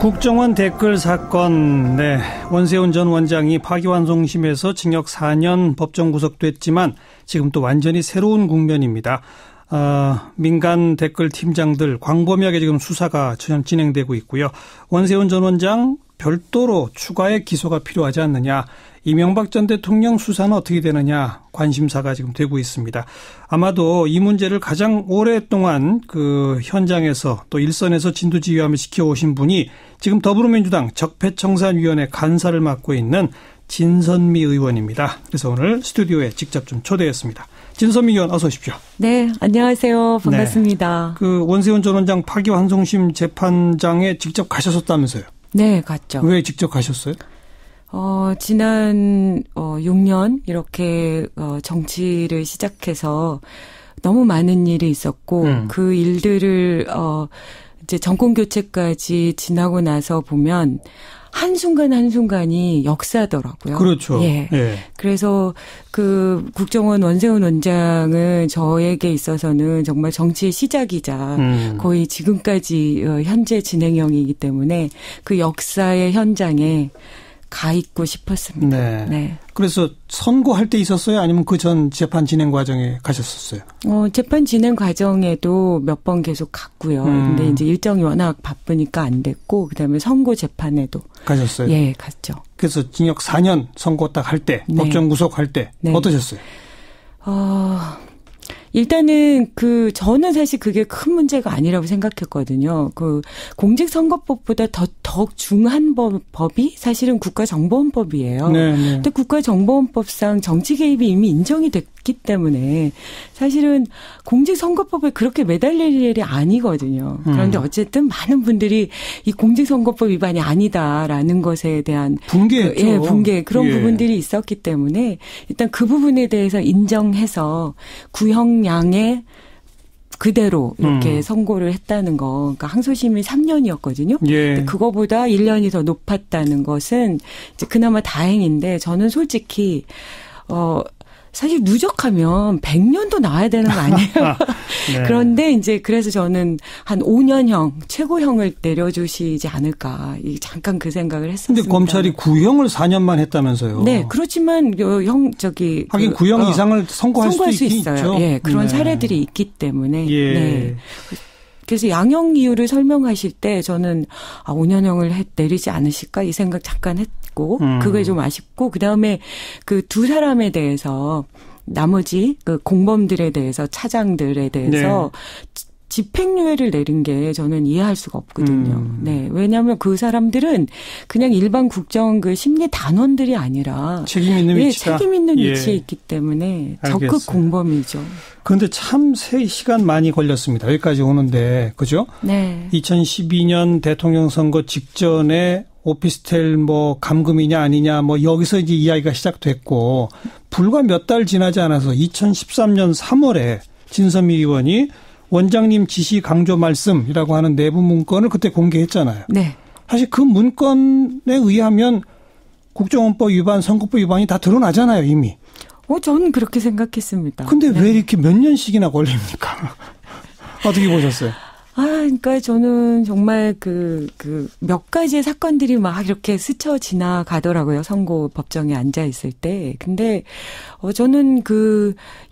국정원 댓글 사건, 원세훈 전 원장이 파기환송심에서 징역 4년 법정 구속됐지만 지금 또 완전히 새로운 국면입니다. 민간 댓글 팀장들 광범위하게 지금 수사가 진행되고 있고요. 원세훈 전 원장 별도로 추가의 기소가 필요하지 않느냐, 이명박 전 대통령 수사는 어떻게 되느냐 관심사가 지금 되고 있습니다. 아마도 이 문제를 가장 오랫동안 그 현장에서 또 일선에서 진두지휘하며 지켜오신 분이 지금 더불어민주당 적폐청산위원회 간사를 맡고 있는 진선미 의원입니다. 그래서 오늘 스튜디오에 직접 좀 초대했습니다. 진선미 의원 어서 오십시오. 네, 안녕하세요. 반갑습니다. 그 원세훈 전 원장 파기환송심 재판장에 직접 가셨었다면서요? 네, 갔죠. 왜 직접 가셨어요? 지난 6년 이렇게 정치를 시작해서 너무 많은 일이 있었고 그 일들을 이제 정권 교체까지 지나고 나서 보면 한순간 한순간이 역사더라고요. 그렇죠. 예. 예. 그래서 그 국정원 원세훈 원장은 저에게 있어서는 정말 정치의 시작이자 거의 지금까지 현재 진행형이기 때문에 그 역사의 현장에 가 있고 싶었습니다. 네. 네. 그래서 선고할 때 있었어요? 아니면 그 전 재판 진행 과정에 가셨었어요? 재판 진행 과정에도 몇 번 계속 갔고요. 근데 이제 일정이 워낙 바쁘니까 안 됐고, 그다음에 선고 재판에도 가셨어요? 예, 갔죠. 그래서 징역 4년 선고 딱 할 때, 네. 법정 구속할 때 네. 어떠셨어요? 일단은 저는 사실 그게 큰 문제가 아니라고 생각했거든요. 공직선거법보다 더 중한 법이 사실은 국가정보원법이에요. 네. 근데 국가정보원법상 정치 개입이 이미 인정이 됐기 때문에 사실은 공직선거법에 그렇게 매달릴 일이 아니거든요. 그런데 어쨌든 많은 분들이 이 공직선거법 위반이 아니다라는 것에 대한 분개했죠. 분개 그런 부분들이 있었기 때문에 일단 그 부분에 대해서 인정해서 구형량에 그대로 이렇게 선고를 했다는 거. 그러니까 항소심이 3년이었거든요. 예. 근데 그거보다 1년이 더 높았다는 것은 이제 그나마 다행인데 저는 솔직히 사실 누적하면 100년도 나와야 되는 거 아니에요? 네. 그런데 이제 그래서 저는 한 5년형, 최고형을 내려주시지 않을까. 잠깐 그 생각을 했었습니다. 근데 검찰이 구형을 4년만 했다면서요? 네, 그렇지만 하긴 구형 이상을 선고할 수 있어요. 있죠. 예, 그런 사례들이 있기 때문에. 예. 네. 그래서 양형 이유를 설명하실 때 저는 5년형을 내리지 않으실까 이 생각 잠깐 했고 그게 좀 아쉽고 그다음에 그 두 사람에 대해서 나머지 그 공범들에 대해서 차장들에 대해서 집행유예를 내린 게 저는 이해할 수가 없거든요. 네. 왜냐하면 그 사람들은 그냥 일반 국정 심리 단원들이 아니라 책임 있는 위치다. 책임 있는 위치에 있기 때문에 알겠어요. 적극 공범이죠. 그런데 참 시간 많이 걸렸습니다. 여기까지 오는데, 그죠? 네. 2012년 대통령 선거 직전에 오피스텔 감금이냐 아니냐 여기서 이제 이야기가 시작됐고 불과 몇 달 지나지 않아서 2013년 3월에 진선미 의원이 원장님 지시 강조 말씀이라고 하는 내부 문건을 그때 공개했잖아요. 네. 사실 그 문건에 의하면 국정원법 위반, 선거법 위반이 다 드러나잖아요, 이미. 저는 그렇게 생각했습니다. 근데 왜 이렇게 몇 년씩이나 걸립니까? 어떻게 보셨어요? 그러니까 저는 정말 몇 가지의 사건들이 막 이렇게 스쳐 지나가더라고요. 선고 법정에 앉아 있을 때. 근데, 저는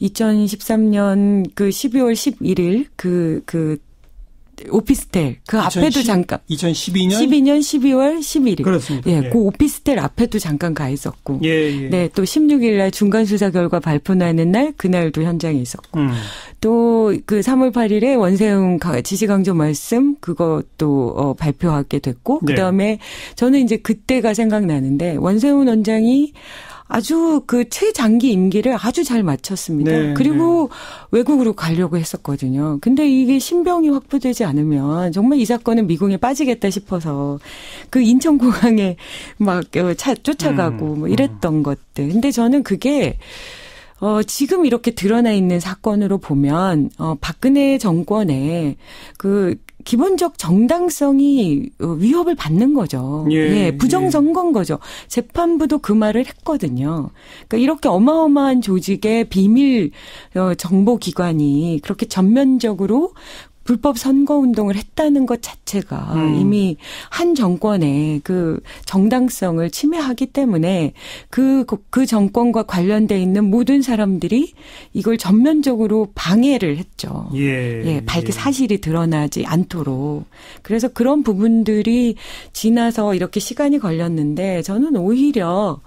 2013년 12월 11일 오피스텔 앞에도 잠깐 2012년 12월 11일 그렇습니다. 예, 그 오피스텔 앞에도 잠깐 가 있었고 예. 네, 또 16일 날 중간 수사 결과 발표나는 날 그날도 현장에 있었고 또 3월 8일에 원세훈 지시 강조 말씀 그것도 발표하게 됐고 그다음에 저는 이제 그때가 생각나는데 원세훈 원장이 아주 최장기 임기를 아주 잘 마쳤습니다. 네, 그리고 외국으로 가려고 했었거든요. 근데 이게 신병이 확보되지 않으면 정말 이 사건은 미궁에 빠지겠다 싶어서 인천공항에 막 쫓아가고 이랬던 것들. 근데 저는 그게 지금 이렇게 드러나 있는 사건으로 보면 박근혜 정권의 기본적 정당성이 위협을 받는 거죠. 부정선거인 거죠. 재판부도 그 말을 했거든요. 그러니까 이렇게 어마어마한 조직의 비밀 정보기관이 그렇게 전면적으로 불법 선거운동을 했다는 것 자체가 이미 한 정권의 그 정당성을 침해하기 때문에 그 정권과 관련돼 있는 모든 사람들이 이걸 전면적으로 방해를 했죠. 사실이 드러나지 않도록. 그래서 그런 부분들이 지나서 이렇게 시간이 걸렸는데 저는 오히려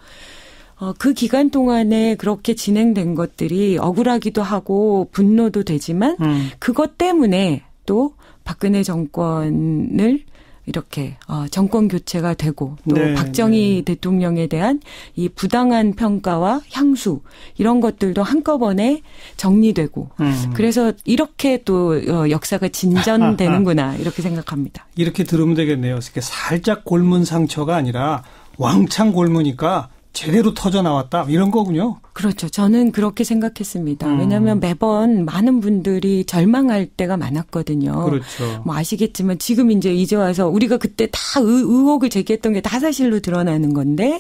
그 기간 동안에 그렇게 진행된 것들이 억울하기도 하고 분노도 되지만 그것 때문에 또 박근혜 정권을 이렇게 정권 교체가 되고 또 박정희 대통령에 대한 이 부당한 평가와 향수 이런 것들도 한꺼번에 정리되고 그래서 이렇게 또 역사가 진전되는구나 이렇게 생각합니다. 이렇게 들으면 되겠네요. 이렇게 살짝 곪은 상처가 아니라 왕창 곪으니까 제대로 터져 나왔다 이런 거군요. 그렇죠. 저는 그렇게 생각했습니다. 왜냐하면 매번 많은 분들이 절망할 때가 많았거든요. 그렇죠. 뭐 아시겠지만 지금 이제 와서 우리가 그때 다 의혹을 제기했던 게 다 사실로 드러나는 건데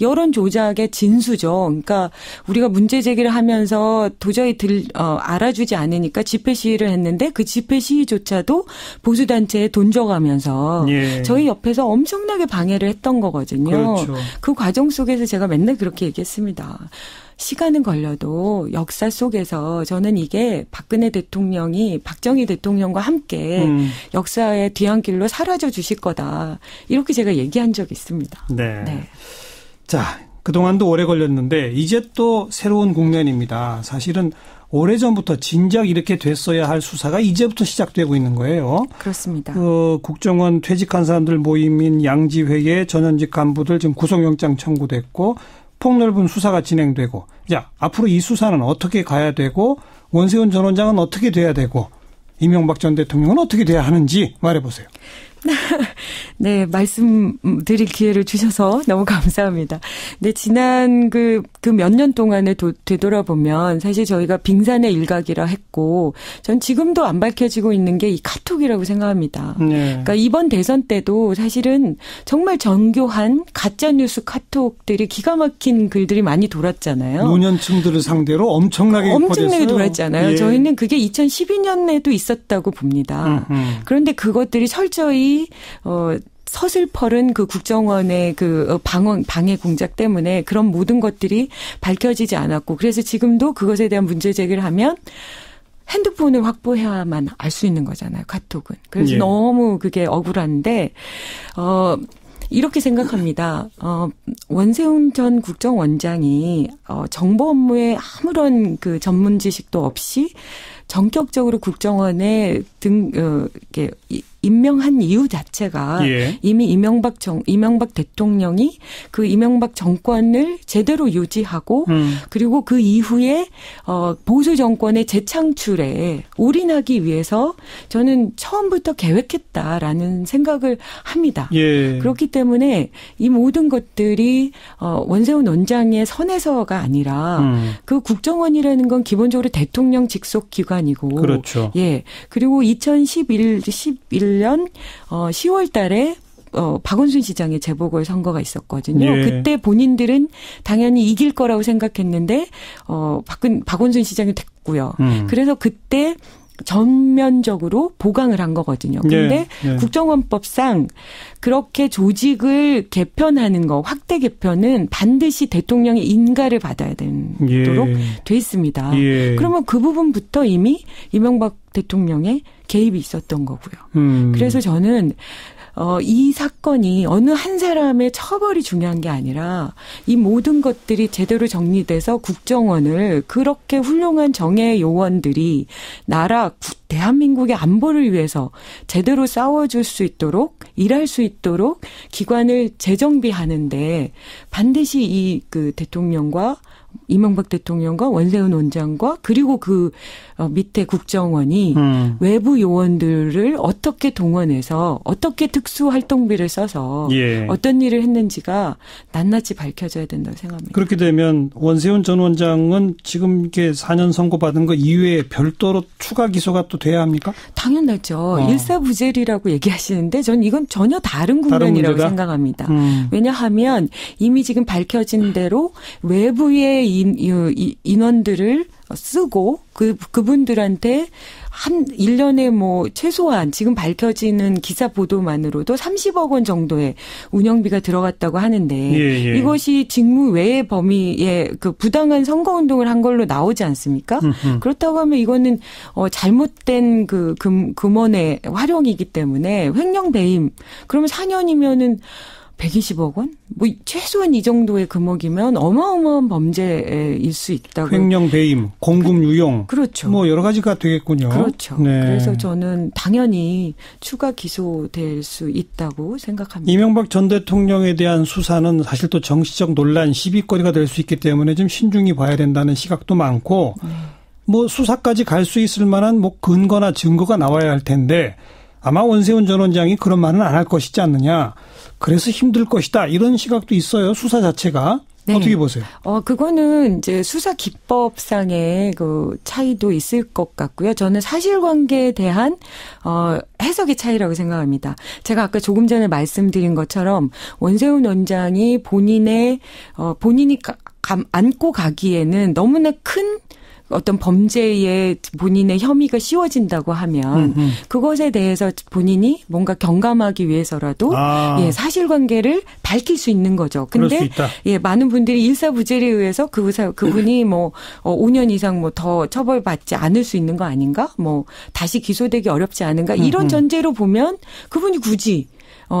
여론 조작의 진수죠. 그러니까 우리가 문제 제기를 하면서 도저히 알아주지 않으니까 집회 시위를 했는데 그 집회 시위조차도 보수단체에 돈 줘가면서 저희 옆에서 엄청나게 방해를 했던 거거든요. 그렇죠. 그 과정 속에서 제가 맨날 그렇게 얘기했습니다. 시간은 걸려도 역사 속에서 저는 이게 박근혜 대통령이 박정희 대통령과 함께 역사의 뒤안길로 사라져 주실 거다. 이렇게 제가 얘기한 적이 있습니다. 네. 자, 그동안도 오래 걸렸는데 이제 또 새로운 국면입니다. 사실은 오래전부터 진작 이렇게 됐어야 할 수사가 이제부터 시작되고 있는 거예요. 그렇습니다. 국정원 퇴직한 사람들 모임인 양지회의 전현직 간부들 지금 구속영장 청구됐고 폭넓은 수사가 진행되고 자 앞으로 이 수사는 어떻게 가야 되고 원세훈 전 원장은 어떻게 돼야 되고 이명박 전 대통령은 어떻게 돼야 하는지 말해보세요. 네, 말씀드릴 기회를 주셔서 너무 감사합니다. 네, 지난 그 몇 년 동안에 되돌아보면 사실 저희가 빙산의 일각이라 했고 전 지금도 안 밝혀지고 있는 게 이 카톡이라고 생각합니다. 그러니까 이번 대선 때도 사실은 정말 정교한 가짜뉴스 카톡들이 기가 막힌 글들이 많이 돌았잖아요. 노년층들을 상대로 엄청나게 돌았잖아요. 저희는 그게 2012년에도 있었다고 봅니다. 그런데 그것들이 철저히 서슬퍼른 그 국정원의 그 방해 공작 때문에 그런 모든 것들이 밝혀지지 않았고 그래서 지금도 그것에 대한 문제 제기를 하면 핸드폰을 확보해야만 알 수 있는 거잖아요. 카톡은. 그래서 너무 그게 억울한데 이렇게 생각합니다. 원세훈 전 국정원장이 정보 업무에 아무런 그 전문 지식도 없이 전격적으로 국정원에 이렇게 임명한 이유 자체가 이미 이명박 대통령이 그 이명박 정권을 제대로 유지하고 그리고 그 이후에 보수 정권의 재창출에 올인하기 위해서 저는 처음부터 계획했다라는 생각을 합니다. 그렇기 때문에 이 모든 것들이 원세훈 원장의 선에서가 아니라 그 국정원이라는 건 기본적으로 대통령 직속 기관이고 그렇죠. 그리고 2011년 10월 달에 박원순 시장의 재보궐선거가 있었거든요. 그때 본인들은 당연히 이길 거라고 생각했는데 박원순 시장이 됐고요. 그래서 그때 전면적으로 보강을 한 거거든요. 그런데 국정원법상 그렇게 조직을 개편하는 거, 확대 개편은 반드시 대통령의 인가를 받아야 되도록 돼 있습니다. 그러면 그 부분부터 이미 이명박 대통령의 개입이 있었던 거고요. 그래서 저는 이 사건이 어느 한 사람의 처벌이 중요한 게 아니라 이 모든 것들이 제대로 정리돼서 국정원을 그렇게 훌륭한 정예 요원들이 대한민국의 안보를 위해서 제대로 싸워줄 수 있도록 일할 수 있도록 기관을 재정비하는데 반드시 이 그 대통령과 이명박 대통령과 원세훈 원장과 그리고 그 밑에 국정원이 외부 요원들을 어떻게 동원해서 어떻게 특수활동비를 써서 어떤 일을 했는지가 낱낱이 밝혀져야 된다고 생각합니다. 그렇게 되면 원세훈 전 원장은 지금 이게 4년 선고받은 거 이외에 별도로 추가 기소가 또 돼야 합니까? 당연하죠. 일사부재리라고 얘기하시는데 저는 이건 전혀 다른 국면이라고 생각합니다. 왜냐하면 이미 지금 밝혀진 대로 외부의 인원들을 쓰고 그분들한테 한 1년에 뭐 최소한 지금 밝혀지는 기사 보도만으로도 30억 원 정도의 운영비가 들어갔다고 하는데 예. 이것이 직무 외의 범위에 그 부당한 선거운동을 한 걸로 나오지 않습니까? 그렇다고 하면 이거는 잘못된 그 금원의 활용이기 때문에 횡령 배임. 그러면 4년이면은 120억 원? 뭐 최소한 이 정도의 금액이면 어마어마한 범죄일 수 있다고. 횡령 배임, 공금 유용. 그렇죠. 뭐 여러 가지가 되겠군요. 그렇죠. 네. 그래서 저는 당연히 추가 기소될 수 있다고 생각합니다. 이명박 전 대통령에 대한 수사는 사실 또 정치적 논란, 시비거리가 될 수 있기 때문에 좀 신중히 봐야 된다는 시각도 많고 뭐 수사까지 갈 수 있을 만한 뭐 근거나 증거가 나와야 할 텐데 아마 원세훈 전 원장이 그런 말은 안 할 것이지 않느냐. 그래서 힘들 것이다. 이런 시각도 있어요. 수사 자체가. 네. 어떻게 보세요? 그거는 이제 수사 기법상의 그 차이도 있을 것 같고요. 저는 사실관계에 대한 해석의 차이라고 생각합니다. 제가 아까 조금 전에 말씀드린 것처럼 원세훈 원장이 본인이 안고 가기에는 너무나 큰 어떤 범죄에 본인의 혐의가 씌워진다고 하면 그것에 대해서 본인이 뭔가 경감하기 위해서라도 사실관계를 밝힐 수 있는 거죠. 근데 많은 분들이 일사부재에 의해서 그분이 뭐 5년 이상 뭐 더 처벌받지 않을 수 있는 거 아닌가? 뭐 다시 기소되기 어렵지 않은가? 이런 전제로 보면 그분이 굳이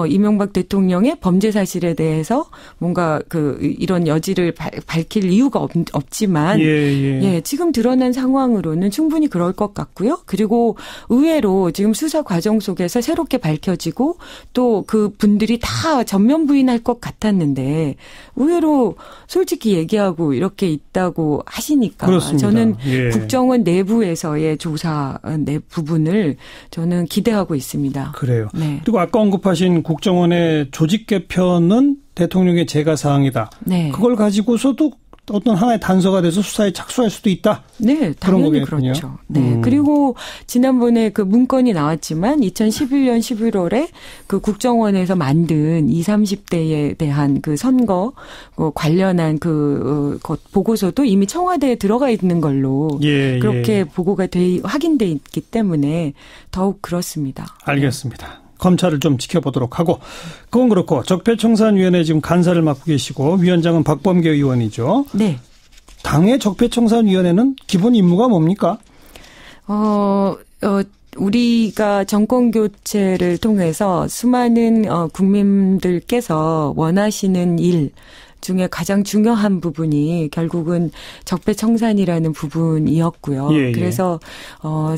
이명박 대통령의 범죄 사실에 대해서 뭔가 이런 여지를 밝힐 이유가 없지만 지금 드러난 상황으로는 충분히 그럴 것 같고요. 그리고 의외로 지금 수사 과정 속에서 새롭게 밝혀지고 또 그 분들이 다 전면 부인할 것 같았는데 의외로 솔직히 얘기하고 이렇게 있다고 하시니까 그렇습니다. 저는 국정원 내부에서의 조사 부분을 저는 기대하고 있습니다. 그래요. 네. 그리고 아까 언급하신 국정원의 조직 개편은 대통령의 제가 사항이다. 네. 그걸 가지고서도 어떤 하나의 단서가 돼서 수사에 착수할 수도 있다. 네, 당연히 그렇죠. 네. 그리고 지난번에 그 문건이 나왔지만 2011년 11월에 그 국정원에서 만든 20, 30대에 대한 그 선거 관련한 보고서도 이미 청와대에 들어가 있는 걸로 그렇게 보고가 확인돼 있기 때문에 더욱 그렇습니다. 알겠습니다. 네. 검찰을 좀 지켜보도록 하고 그건 그렇고 적폐청산위원회 지금 간사를 맡고 계시고 위원장은 박범계 의원이죠. 네. 당의 적폐청산위원회는 기본 임무가 뭡니까? 우리가 정권 교체를 통해서 수많은 국민들께서 원하시는 일 중에 가장 중요한 부분이 결국은 적폐청산이라는 부분이었고요. 그래서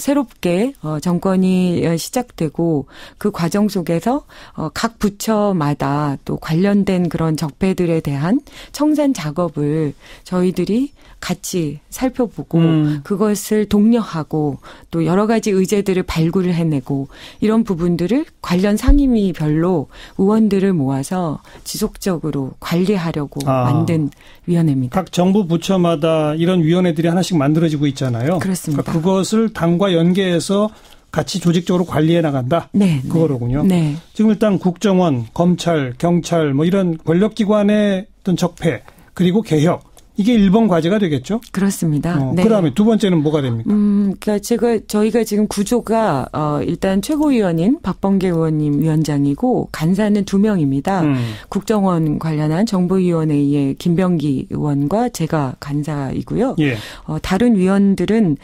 새롭게 정권이 시작되고 그 과정 속에서 각 부처마다 또 관련된 그런 적폐들에 대한 청산 작업을 저희들이 같이 살펴보고 그것을 독려하고 또 여러 가지 의제들을 발굴을 해내고 이런 부분들을 관련 상임위별로 의원들을 모아서 지속적으로 관리하려고 만든 위원회입니다. 각 정부 부처마다 이런 위원회들이 하나씩 만들어지고 있잖아요. 그렇습니다. 그러니까 그것을 당과 연계해서 같이 조직적으로 관리해 나간다. 네, 그거로군요. 네. 지금 일단 국정원, 검찰, 경찰 뭐 이런 권력기관의 어떤 적폐 그리고 개혁. 이게 1번 과제가 되겠죠? 그렇습니다. 네. 그다음에 두 번째는 뭐가 됩니까? 그러니까 저희가 지금 구조가 일단 최고위원인 박범계 의원님 위원장이고 간사는 2명입니다. 국정원 관련한 정보위원회의 김병기 의원과 제가 간사이고요. 다른 위원들은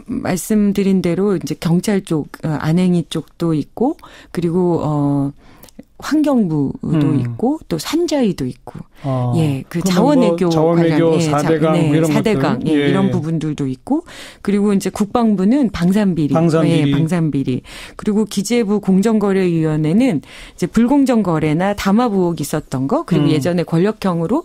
말씀드린 대로 이제 경찰 쪽, 안행위 쪽도 있고 그리고 환경부도 있고 또 산자위도 있고 그 자원외교 관련 4대강 뭐 이런 4대강 것들. 이런 부분들도 있고 그리고 이제 국방부는 방산비리. 그리고 기재부 공정거래위원회는 이제 불공정 거래나 담합 의혹이 있었던 거 그리고 예전에 권력형으로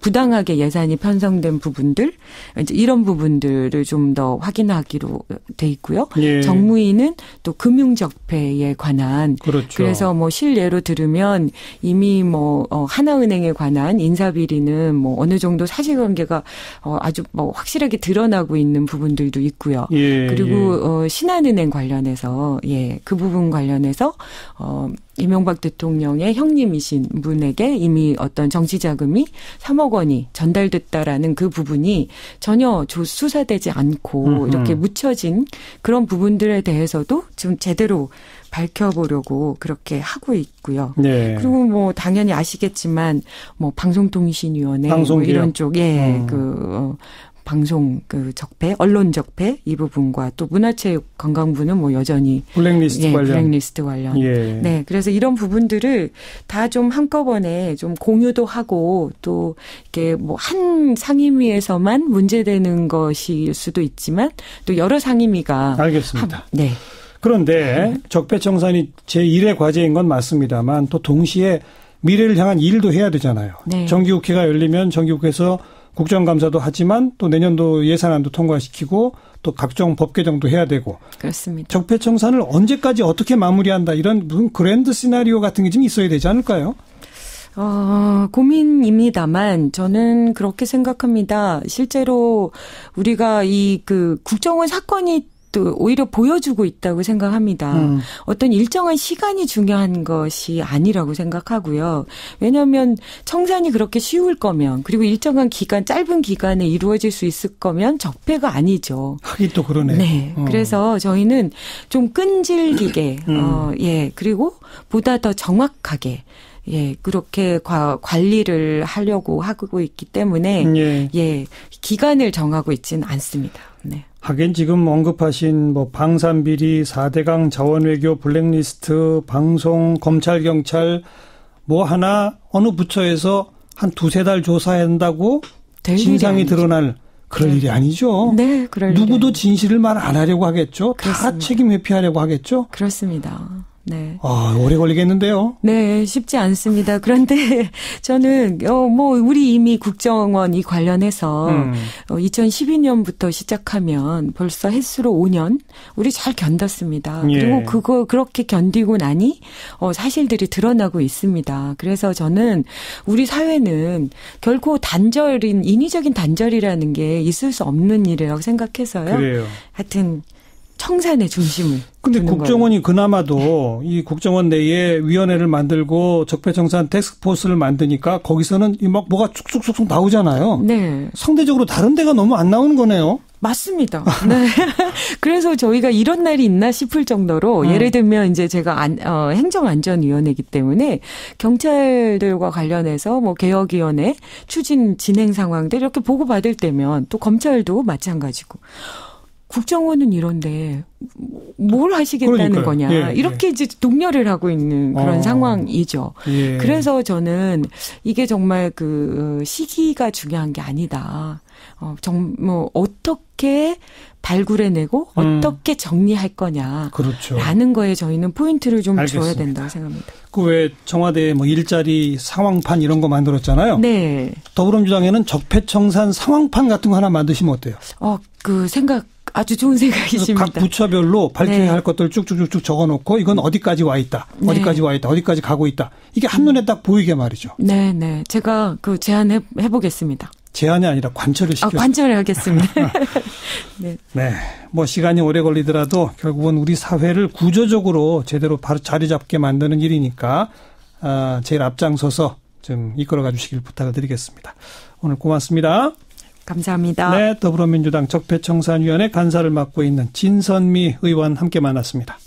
부당하게 예산이 편성된 부분들 이제 이런 부분들을 좀 더 확인하기로 돼 있고요. 정무위는 또 금융적폐에 관한 그래서 뭐 실례로 들으면 이미 뭐 하나은행에 관한 인사비리는 뭐 어느 정도 사실관계가 아주 뭐 확실하게 드러나고 있는 부분들도 있고요. 그리고 신한은행 관련해서 그 부분 관련해서 이명박 대통령의 형님이신 분에게 이미 어떤 정치 자금이 3억 원이 전달됐다라는 그 부분이 전혀 수사되지 않고 이렇게 묻혀진 그런 부분들에 대해서도 좀 제대로 밝혀보려고 그렇게 하고 있고요. 네. 그리고 뭐 당연히 아시겠지만 뭐 방송통신위원회 뭐 이런 쪽 방송 적폐, 언론 적폐 이 부분과 또 문화체육관광부는 뭐 여전히 블랙리스트 관련. 블랙리스트 관련. 예. 네, 그래서 이런 부분들을 다 좀 한꺼번에 좀 공유도 하고 또 이렇게 뭐 한 상임위에서만 문제되는 것일 수도 있지만 또 여러 상임위가 알겠습니다. 네. 그런데 적폐청산이 제1의 과제인 건 맞습니다만 또 동시에 미래를 향한 일도 해야 되잖아요. 네. 정기국회가 열리면 정기국회에서 국정감사도 하지만 또 내년도 예산안도 통과시키고 또 각종 법 개정도 해야 되고. 그렇습니다. 적폐청산을 언제까지 어떻게 마무리한다 이런 무슨 그랜드 시나리오 같은 게 좀 있어야 되지 않을까요? 고민입니다만 저는 그렇게 생각합니다. 실제로 우리가 국정원 사건이 또 오히려 보여주고 있다고 생각합니다. 어떤 일정한 시간이 중요한 것이 아니라고 생각하고요. 왜냐하면 청산이 그렇게 쉬울 거면 그리고 일정한 기간, 짧은 기간에 이루어질 수 있을 거면 적폐가 아니죠. 하긴 또 그러네요. 네. 그래서 저희는 좀 끈질기게, 그리고 보다 더 정확하게 그렇게 관리를 하려고 하고 있기 때문에, 기간을 정하고 있지는 않습니다. 네. 하긴 지금 언급하신 뭐 방산비리, 4대강 자원외교, 블랙리스트, 방송, 검찰, 경찰 뭐 하나 어느 부처에서 한 2-3달 조사해야 한다고 진상이 드러날 그럴 일이 아니죠. 네, 그럴 누구도 진실을 말 안 하려고 하겠죠. 그렇습니다. 다 책임 회피하려고 하겠죠. 그렇습니다. 네. 오래 걸리겠는데요. 네, 쉽지 않습니다. 그런데 저는 우리 이미 국정원 이 관련해서 2012년부터 시작하면 벌써 횟수로 5년 우리 잘 견뎠습니다. 그리고 그렇게 견디고 나니 사실들이 드러나고 있습니다. 그래서 저는 우리 사회는 결코 인위적인 단절이라는 게 있을 수 없는 일이라고 생각해서요. 그래요. 하여튼 청산의 중심을. 근데 국정원이 그나마도 이 국정원 내에 위원회를 만들고 적폐청산 태스크포스를 만드니까 거기서는 막 뭐가 쭉쭉쭉쭉 나오잖아요. 네. 상대적으로 다른 데가 너무 안 나오는 거네요. 맞습니다. 네. 그래서 저희가 이런 날이 있나 싶을 정도로 예를 들면 이제 제가 행정안전위원회이기 때문에 경찰들과 관련해서 뭐 개혁위원회 추진 진행 상황들 이렇게 보고받을 때면 또 검찰도 마찬가지고. 국정원은 이런데 뭘 하시겠다는 거냐. 이렇게 이제 독려를 하고 있는 그런 상황이죠. 그래서 저는 이게 정말 시기가 중요한 게 아니다. 어떻게 발굴해내고 어떻게 정리할 거냐. 그렇죠. 라는 거에 저희는 포인트를 좀 줘야 된다고 생각합니다. 왜 청와대 일자리 상황판 이런 거 만들었잖아요. 네. 더불어민주당에는 적폐청산 상황판 같은 거 하나 만드시면 어때요? 생각 아주 좋은 생각이십니다. 각 부처별로 밝혀야 할 것들 쭉쭉쭉쭉 적어놓고 이건 어디까지 와 있다. 어디까지 와 있다. 어디까지 가고 있다. 이게 한눈에 딱 보이게 말이죠. 네. 제가 제안해 보겠습니다. 제안이 아니라 관철을 시켜요. 관철을 하겠습니다. 네. 뭐 시간이 오래 걸리더라도 결국은 우리 사회를 구조적으로 제대로 바로 자리 잡게 만드는 일이니까 제일 앞장서서 좀 이끌어가 주시길 부탁을 드리겠습니다. 오늘 고맙습니다. 감사합니다. 네, 더불어민주당 적폐청산위원회 간사를 맡고 있는 진선미 의원 함께 만났습니다.